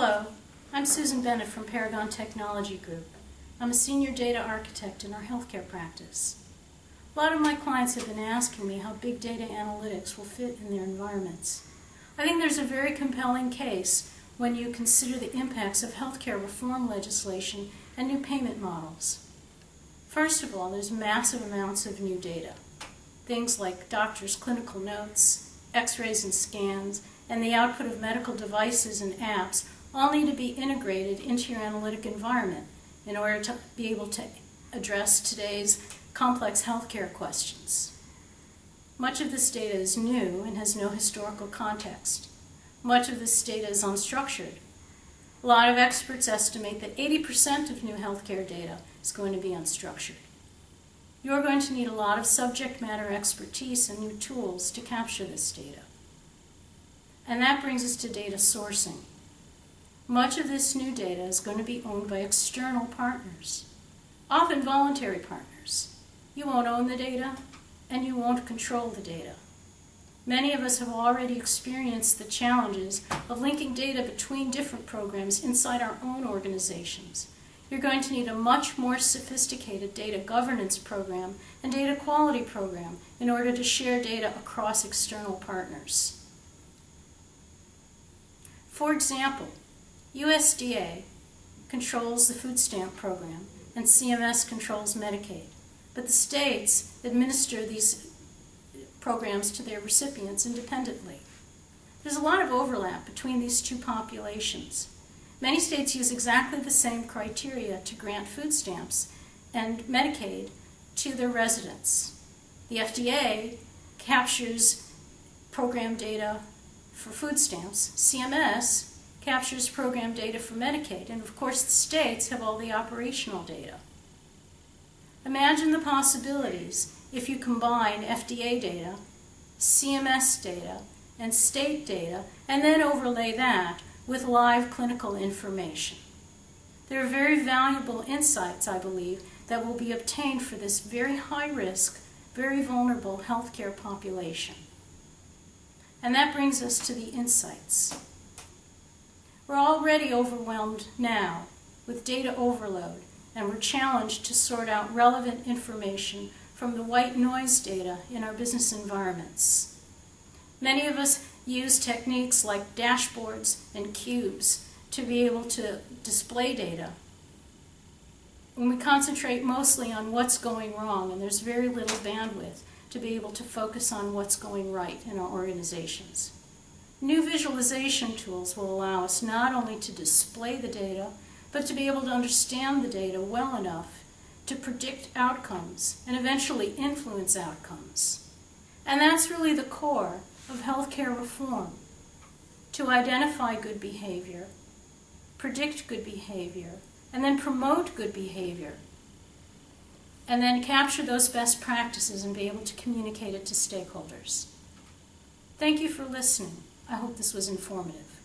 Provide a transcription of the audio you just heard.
Hello, I'm Susan Bennett from Paragon Technology Group. I'm a senior data architect in our healthcare practice. A lot of my clients have been asking me how big data analytics will fit in their environments. I think there's a very compelling case when you consider the impacts of healthcare reform legislation and new payment models. First of all, there's massive amounts of new data. Things like doctors' clinical notes, x-rays and scans, and the output of medical devices and apps all need to be integrated into your analytic environment in order to be able to address today's complex healthcare questions. Much of this data is new and has no historical context. Much of this data is unstructured. A lot of experts estimate that 80% of new healthcare data is going to be unstructured. You're going to need a lot of subject matter expertise and new tools to capture this data. And that brings us to data sourcing. Much of this new data is going to be owned by external partners, often voluntary partners. You won't own the data, and you won't control the data. Many of us have already experienced the challenges of linking data between different programs inside our own organizations. You're going to need a much more sophisticated data governance program and data quality program in order to share data across external partners. For example, USDA controls the food stamp program and CMS controls Medicaid, but the states administer these programs to their recipients independently. There's a lot of overlap between these two populations. Many states use exactly the same criteria to grant food stamps and Medicaid to their residents. The FDA captures program data for food stamps. CMS captures program data for Medicaid, and of course the states have all the operational data. Imagine the possibilities if you combine FDA data, CMS data, and state data, and then overlay that with live clinical information. There are very valuable insights, I believe, that will be obtained for this very high-risk, very vulnerable healthcare population. And that brings us to the insights. We're already overwhelmed now with data overload, and we're challenged to sort out relevant information from the white noise data in our business environments. Many of us use techniques like dashboards and cubes to be able to display data. And we concentrate mostly on what's going wrong, and there's very little bandwidth to be able to focus on what's going right in our organizations. New visualization tools will allow us not only to display the data, but to be able to understand the data well enough to predict outcomes and eventually influence outcomes. And that's really the core of healthcare reform: to identify good behavior, predict good behavior, and then promote good behavior, and then capture those best practices and be able to communicate it to stakeholders. Thank you for listening. I hope this was informative.